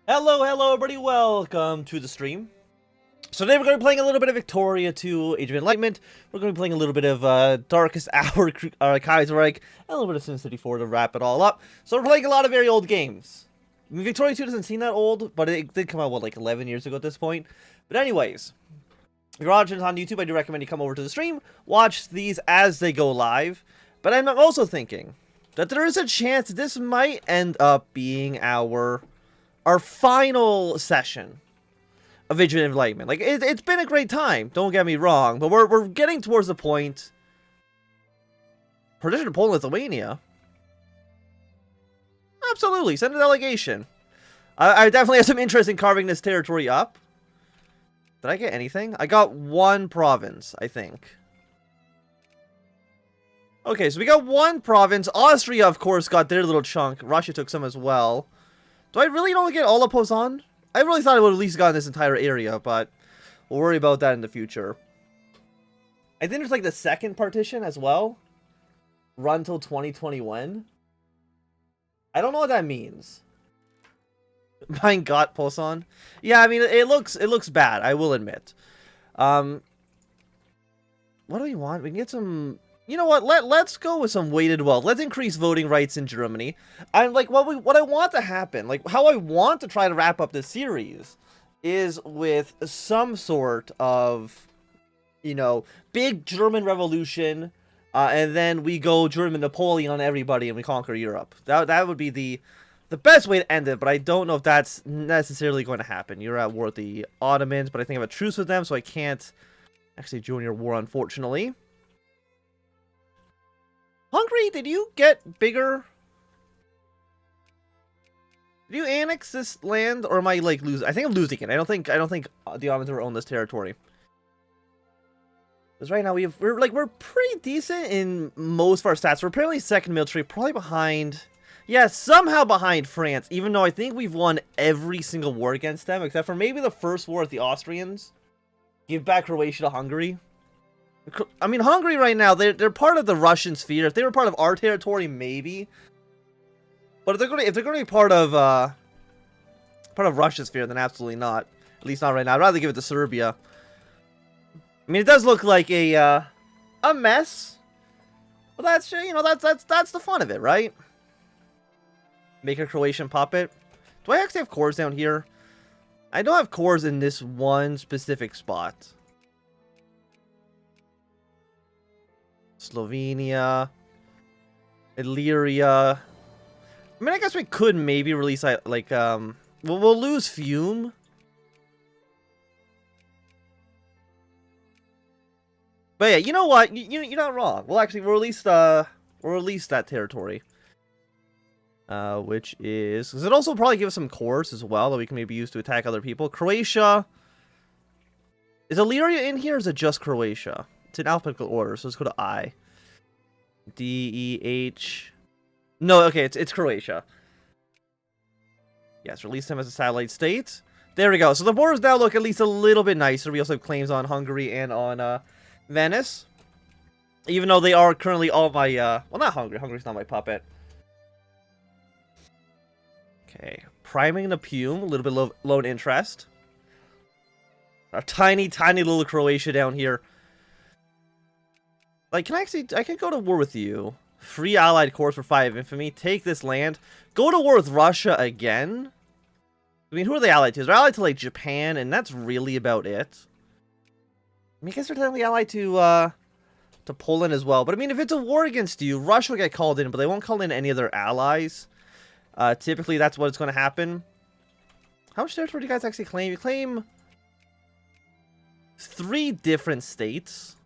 Hello everybody, welcome to the stream. So today we're going to be playing a little bit of Victoria 2, Age of Enlightenment. We're going to be playing a little bit of Darkest Hour, Kaiserreich, and a little bit of SimCity 4 to wrap it all up. So we're playing a lot of very old games. I mean, Victoria 2 doesn't seem that old, but it did come out, what, like 11 years ago at this point? But anyways, if you're watching this on YouTube, I do recommend you come over to the stream, watch these as they go live. But I'm also thinking that there is a chance this might end up being our final session of Age of Enlightenment. Like, it's been a great time, don't get me wrong, but we're getting towards the point. Partition of Poland, Lithuania? Absolutely, send a delegation. I definitely have some interest in carving this territory up. Did I get anything? I got one province, I think. Okay, so we got one province. Austria, of course, got their little chunk. Russia took some as well. Do I really only get all of Posen? I really thought I would have at least gotten this entire area, but we'll worry about that in the future. I think there's like the second partition as well. Run till 2021. I don't know what that means. Mein Gott, Posen. Yeah, I mean it looks bad, I will admit. What do we want? We can get some. You know what? Let's go with some weighted wealth. Let's increase voting rights in Germany. I'm like what I want to happen, like how I want to try to wrap up this series, is with some sort of, you know, big German revolution, and then we go German Napoleon on everybody and we conquer Europe. That would be the best way to end it. But I don't know if that's necessarily going to happen. You're at war with the Ottomans, but I think I have a truce with them, so I can't actually join your war, unfortunately. Hungary, did you get bigger? Did you annex this land, or am I like losing? I think I'm losing it. I don't think the Ottomans will own this territory. Because right now we're pretty decent in most of our stats. We're apparently second military, probably behind. Yeah, somehow behind France. Even though I think we've won every single war against them, except for maybe the first war with the Austrians. Give back Croatia to Hungary. I mean, Hungary right now, they're part of the Russian sphere. If they were part of our territory, maybe. But if they're gonna be part of Russia's sphere, then absolutely not. At least not right now. I'd rather give it to Serbia. I mean, it does look like a mess. But that's, you know, that's the fun of it, right? Make a Croatian puppet. Do I actually have cores down here? I don't have cores in this one specific spot. Slovenia, Illyria. I mean, I guess we could maybe release like we'll lose Fume. But yeah, you know what? You're not wrong. We'll release that territory. Which is, because it also probably give us some cores as well that we can maybe use to attack other people. Croatia. Is Illyria in here, or is it just Croatia? It's in alphabetical order, so let's go to I. D, E, H. No, okay, it's Croatia. Yes, release them as a satellite state. There we go. So the borders now look at least a little bit nicer. We also have claims on Hungary and on Venice. Even though they are currently all my, well, not Hungary. Hungary's not my puppet. Okay, priming the Pume, a little bit low in interest. Our tiny little Croatia down here. Like, I can go to war with you. Free allied cores for 5 infamy. Take this land. Go to war with Russia again. I mean, who are they allied to? They're allied to, like, Japan, and that's really about it. I mean, I guess they're technically allied to Poland as well. But, I mean, if it's a war against you, Russia will get called in, but they won't call in any of their allies. Typically, that's what's going to happen. How much territory do you guys actually claim? You claim 3 different states.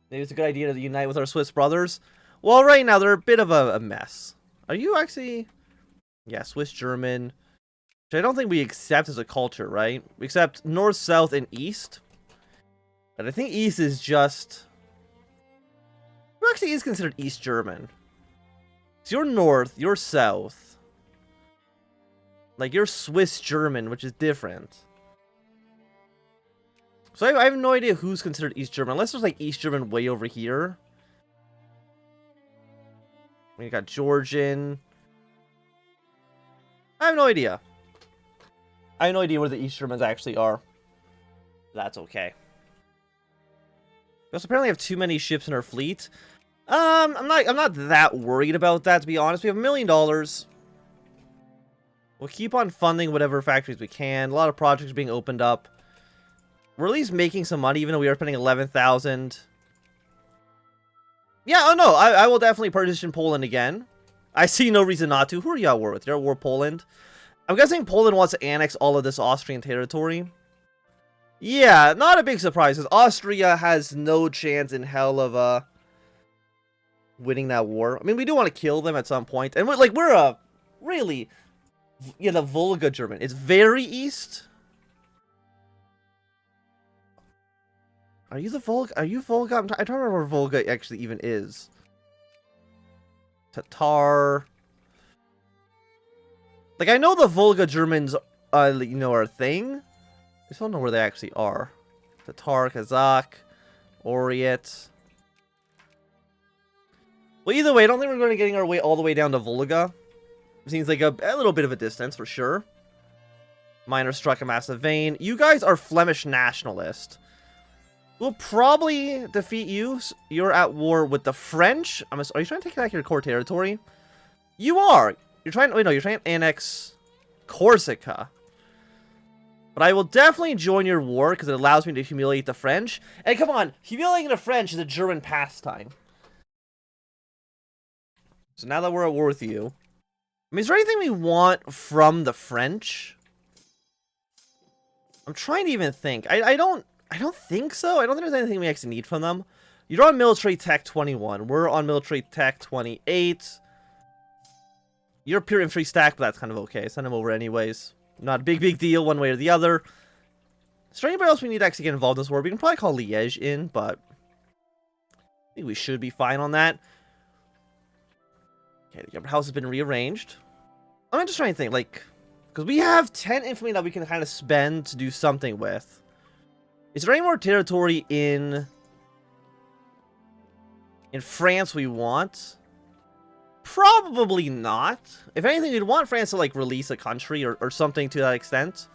Maybe it's a good idea to unite with our Swiss brothers. Well, right now, they're a bit of a mess. Are you actually... Yeah, Swiss, German. Which I don't think we accept as a culture, right? We accept North, South, and East. But I think East is just... Who actually is considered East German? So you're North, you're South. Like, you're Swiss German, which is different. So I have no idea who's considered East German, unless there's like East German way over here. We got Georgian. I have no idea. I have no idea where the East Germans actually are. That's okay. We also apparently have too many ships in our fleet. I'm not that worried about that, to be honest. We have $1 million. We'll keep on funding whatever factories we can. A lot of projects being opened up. We're at least making some money, even though we are spending 11,000. Yeah, oh no, I will definitely partition Poland again. I see no reason not to. Who are you at war with? You're at war with Poland. I'm guessing Poland wants to annex all of this Austrian territory. Yeah, not a big surprise, because Austria has no chance in hell of winning that war. I mean, we do want to kill them at some point. And we're really, yeah, the Volga German. It's very east. Are you the Volga? Are you Volga? I'm trying to remember where Volga actually even is. Tatar. Like, I know the Volga Germans, are a thing. I just don't know where they actually are. Tatar, Kazakh, Oryat. Well, either way, I don't think we're going to be getting our way all the way down to Volga. It seems like a little bit of a distance, for sure. Miner struck a massive vein. You guys are Flemish nationalist. We'll probably defeat you. You're at war with the French. Are you trying to take back your core territory? You are. You're trying. Wait, no. You're trying to annex Corsica. But I will definitely join your war because it allows me to humiliate the French. And come on, humiliating the French is a German pastime. So now that we're at war with you, I mean, is there anything we want from the French? I'm trying to even think. I don't think so. I don't think there's anything we actually need from them. You're on military tech 21. We're on military tech 28. You're pure infantry stack, but that's kind of okay. Send them over anyways. Not a big deal one way or the other. Is there anybody else we need to actually get involved in this war? We can probably call Liège in, but I think we should be fine on that. Okay, the upper house has been rearranged. I'm just trying to think, like, because we have 10 infantry that we can kind of spend to do something with. Is there any more territory in France we want? Probably not. If anything, we'd want France to, like, release a country or something to that extent.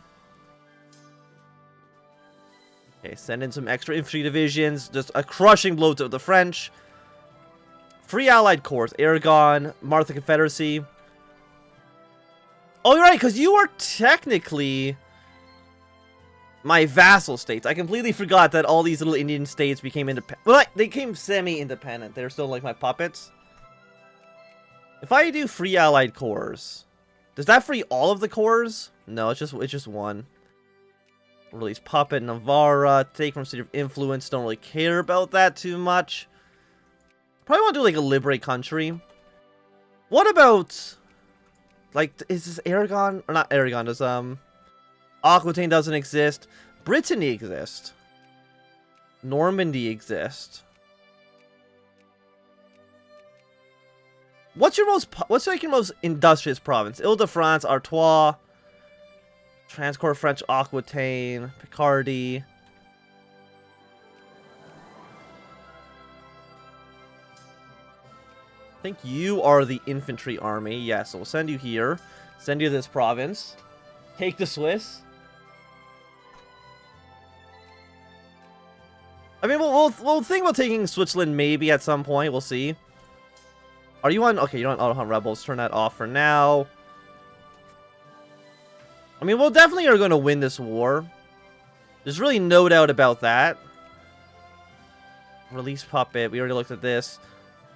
Okay, send in some extra infantry divisions. Just a crushing blow to the French. Free Allied Corps. Aragon, Martha Confederacy. Oh, you're right, because you are technically my vassal states. I completely forgot that all these little Indian states became independent. Well, they became semi-independent. They're still, like, my puppets. If I do free Allied Corps, does that free all of the corps? No, it's just one. Release Puppet, Navarra, take from City of Influence. Don't really care about that too much. Probably want to do, like, a liberate country. What about, like, is this Aragon? Or not Aragon, does, Aquitaine doesn't exist. Brittany exists. Normandy exists. What's like your most industrious province? Ile-de-France, Artois, Transcorps French, Aquitaine, Picardy. I think you are the infantry army. Yes, so we'll send you here. Send you this province. Take the Swiss. I mean, we'll think about taking Switzerland maybe at some point. We'll see. Are you on... Okay, you're on Auto Hunt Rebels. Turn that off for now. I mean, we'll definitely are going to win this war. There's really no doubt about that. Release Puppet. We already looked at this.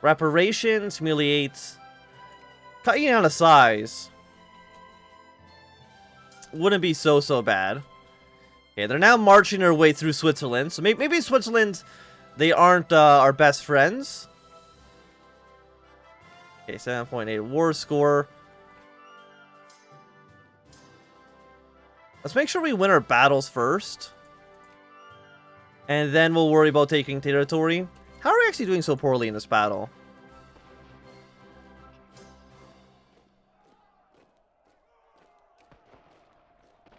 Reparations. Humiliate. Cutting down a size. Wouldn't be so bad. Okay, they're now marching their way through Switzerland. So maybe Switzerland, they aren't our best friends. Okay, 7.8 war score. Let's make sure we win our battles first. And then we'll worry about taking territory. How are we actually doing so poorly in this battle?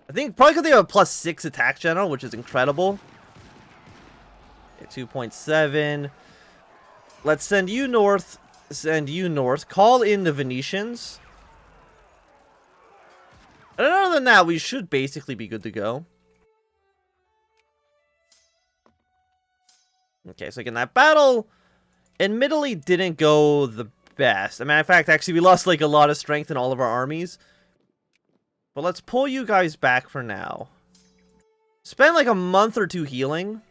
I think probably because they have a +6 attack general, which is incredible. Okay, 2.7. Let's send you north. Send you north. Call in the Venetians. And other than that, we should basically be good to go. Okay, so again, that battle admittedly didn't go the best. I mean, in fact, actually, we lost like a lot of strength in all of our armies. But let's pull you guys back for now. Spend like a month or two healing.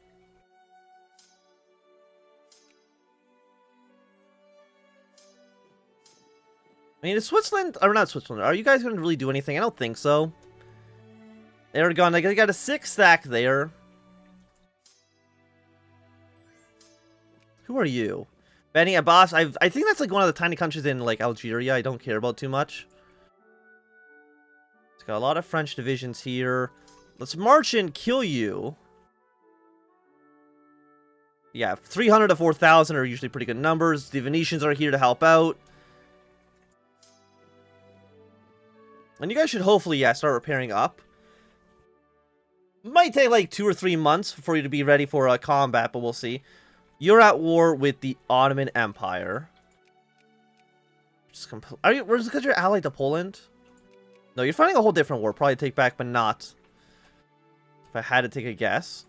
I mean, is Switzerland, or not Switzerland, are you guys going to really do anything? I don't think so. Aragon, I got a 6 stack there. Who are you? Beni Abbas, I think that's like one of the tiny countries in like Algeria I don't care about too much. It's got a lot of French divisions here. Let's march and kill you. Yeah, 300 to 4,000 are usually pretty good numbers. The Venetians are here to help out. And you guys should hopefully, yeah, start repairing up. Might take like 2 or 3 months for you to be ready for combat, but we'll see. You're at war with the Ottoman Empire. Are you? Where's because you're allied to Poland? No, you're fighting a whole different war. Probably take back, but not. If I had to take a guess.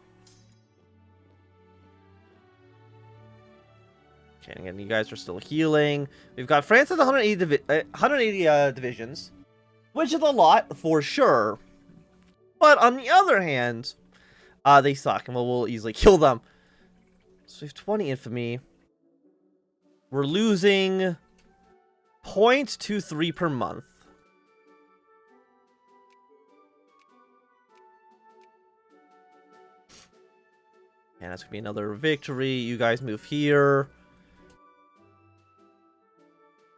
Okay, and again, you guys are still healing. We've got France at 180 divisions. Which is a lot, for sure. But on the other hand, they suck, and we'll easily kill them. So we have 20 infamy. We're losing 0.23 per month. And that's going to be another victory. You guys move here.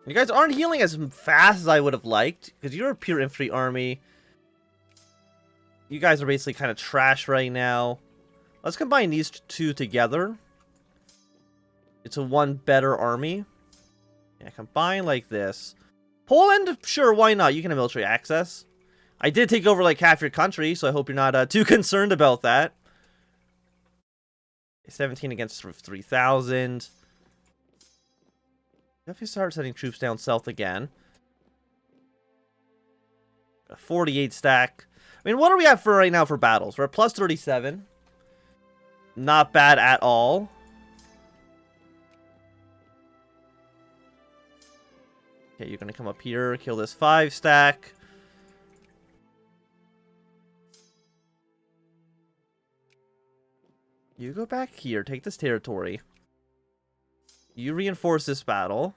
You guys aren't healing as fast as I would have liked, because you're a pure infantry army. You guys are basically kind of trash right now. Let's combine these two together. It's a one better army. Yeah, combine like this. Poland? Sure, why not? You can have military access. I did take over like half your country, so I hope you're not too concerned about that. 17 against 3,000. If you start sending troops down south again. A 48 stack. I mean, what are we at for right now for battles? We're at plus 37. Not bad at all. Okay, you're going to come up here, kill this 5 stack. You go back here, take this territory. You reinforce this battle.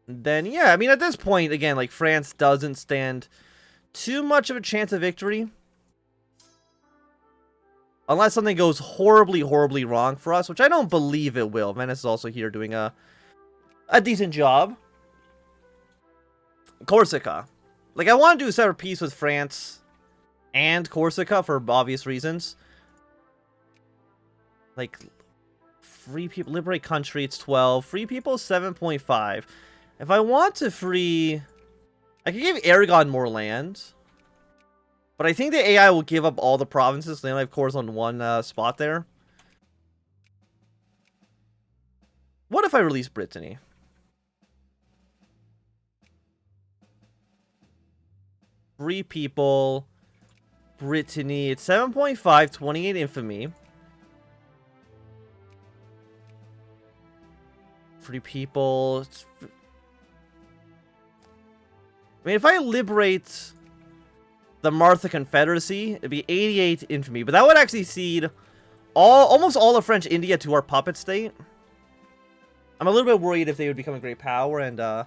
Then, yeah, I mean, at this point, again, like, France doesn't stand too much of a chance of victory. Unless something goes horribly, horribly wrong for us, which I don't believe it will. Venice is also here doing a decent job. Corsica. Like, I want to do a separate peace with France and Corsica for obvious reasons. Like, free people, liberate country, it's 12. Free people, 7.5. If I want to free... I can give Aragon more land. But I think the AI will give up all the provinces. They only have cores on one spot there. What if I release Brittany? Free people. Brittany. It's 7.5, 28 infamy. Free people. I mean, if I liberate the Martha Confederacy, it'd be 88 infamy. But that would actually cede almost all of French India to our puppet state. I'm a little bit worried if they would become a great power and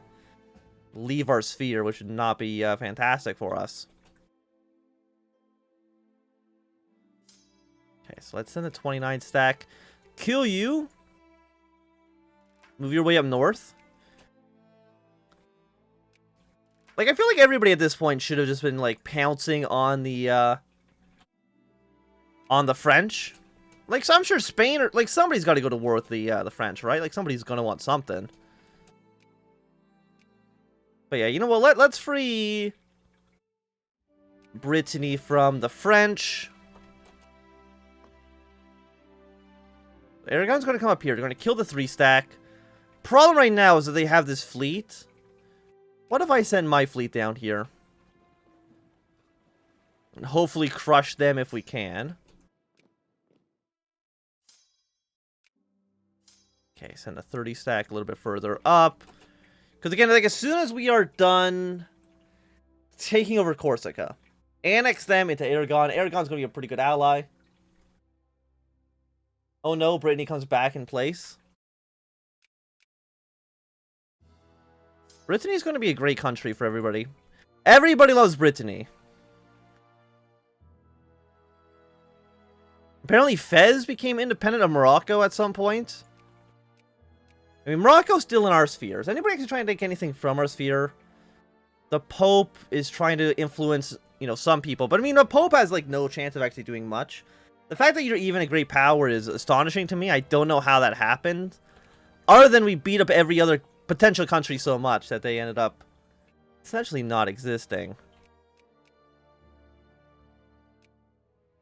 leave our sphere, which would not be fantastic for us. Okay, so let's send a 29 stack. Kill you. Move your way up north. Like, I feel like everybody at this point should have just been, like, pouncing on the French. Like, so I'm sure Spain, or, like, somebody's got to go to war with the French, right? Like, somebody's going to want something. But yeah, you know what? Let's free Brittany from the French. Aragon's going to come up here. They're going to kill the 3 stack. Problem right now is that they have this fleet. What if I send my fleet down here? And hopefully crush them if we can. Okay, send a 30 stack a little bit further up. Because again, like, as soon as we are done taking over Corsica, annex them into Aragon. Aragon's going to be a pretty good ally. Oh no, Brittany comes back in place. Brittany's going to be a great country for everybody. Everybody loves Brittany. Apparently Fez became independent of Morocco at some point. I mean, Morocco's still in our sphere. Is anybody actually trying to take anything from our sphere? The Pope is trying to influence, you know, some people. But I mean, the Pope has, like, no chance of actually doing much. The fact that you're even a great power is astonishing to me. I don't know how that happened. Other than we beat up every other potential country so much that they ended up essentially not existing.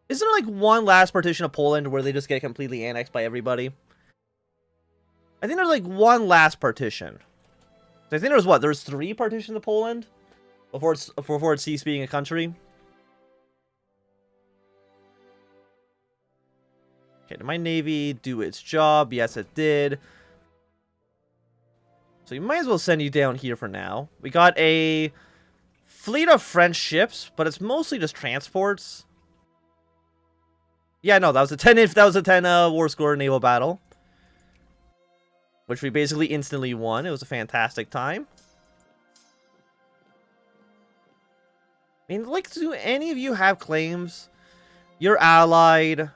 Isn't there, like, one last partition of Poland where they just get completely annexed by everybody? I think there's, like, one last partition. I think there's, what, there's 3 partitions of Poland? Before it ceased being a country? Okay, did my navy do its job? Yes, it did. So you might as well send you down here for now. We got a fleet of French ships, but it's mostly just transports. Yeah, no, that was a 10 war score naval battle, which we basically instantly won. It was a fantastic time. I mean, like, do any of you have claims? You're allied.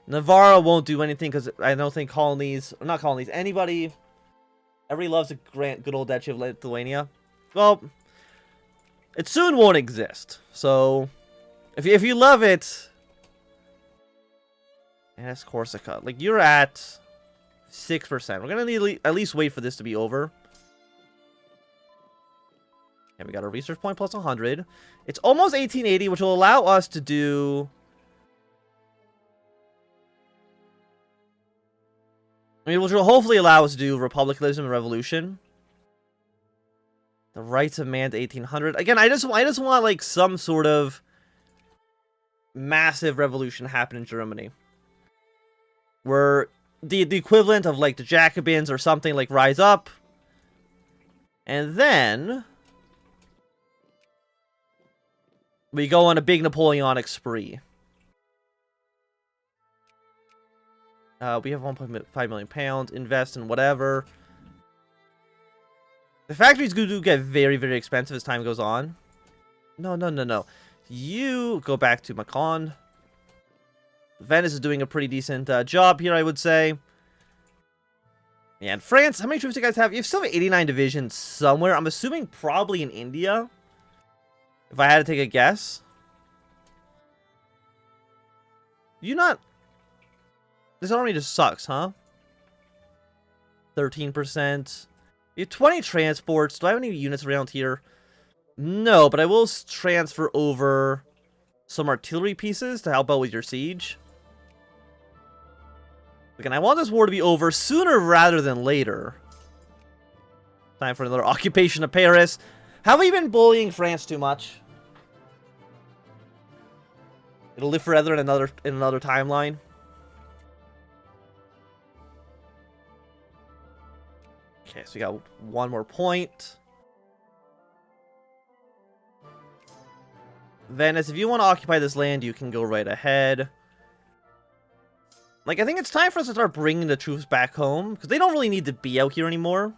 Navarra won't do anything because I don't think colonies, not colonies, everybody loves a good old Duchy of Lithuania. Well, it soon won't exist. So, if you love it, and that's Corsica. Like, you're at 6%. We're gonna need at least wait for this to be over. And we got a research point plus 100. It's almost 1880, which will allow us to do... I mean, which will hopefully allow us to do republicanism and revolution. The rights of man to 1800. Again, I just want, like, some sort of massive revolution happen in Germany, where the equivalent of, like, the Jacobins or something, like, rise up, and then we go on a big Napoleonic spree. We have 1.5 million pounds. Invest in whatever. The factories do get very, very expensive as time goes on. No. You go back to Macon. Venice is doing a pretty decent job here, I would say. And France, how many troops do you guys have? You still have 89 divisions somewhere. I'm assuming probably in India, if I had to take a guess. You not... This army just sucks, huh? 13%. You have 20 transports. Do I have any units around here? No, but I will transfer over some artillery pieces to help out with your siege. Again, I want this war to be over sooner rather than later. Time for another occupation of Paris. Have we been bullying France too much? It'll live forever in another timeline. Okay, so we got one more point. Venice, if you want to occupy this land, you can go right ahead. Like, I think it's time for us to start bringing the troops back home, because they don't really need to be out here anymore.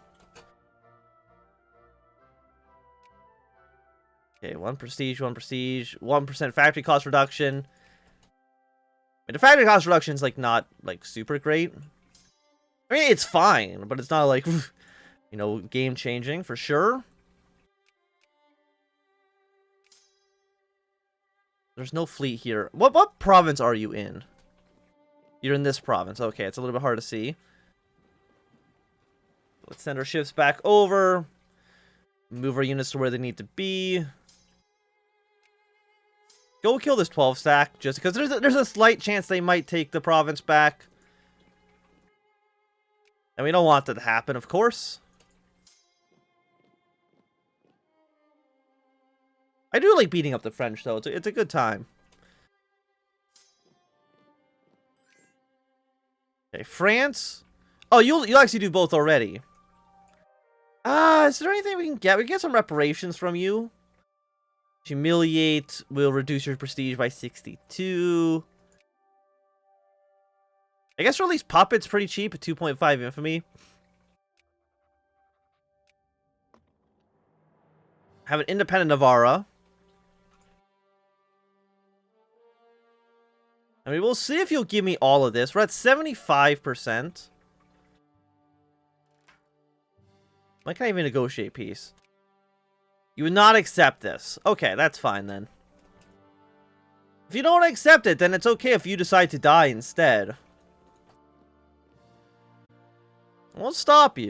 Okay, 1 prestige, 1% factory cost reduction. I mean, the factory cost reduction is, like, not, like, super great. I mean, it's fine, but it's not, like, you know, game-changing, for sure. There's no fleet here. What province are you in? You're in this province. Okay, it's a little bit hard to see. Let's send our ships back over. Move our units to where they need to be. Go kill this 12 stack, just because there's a slight chance they might take the province back. And we don't want that to happen, of course. I do like beating up the French, though. It's a good time. Okay, France. Oh, you'll actually do both already. Is there anything we can get? We can get some reparations from you. Humiliate will reduce your prestige by 62. I guess release puppets pretty cheap at 2.5 infamy. Have an independent Navarra. I mean, we'll see if you'll give me all of this. We're at 75%. Why can't I even negotiate peace? You would not accept this. Okay, that's fine then. If you don't accept it, then it's okay if you decide to die instead. I won't stop you.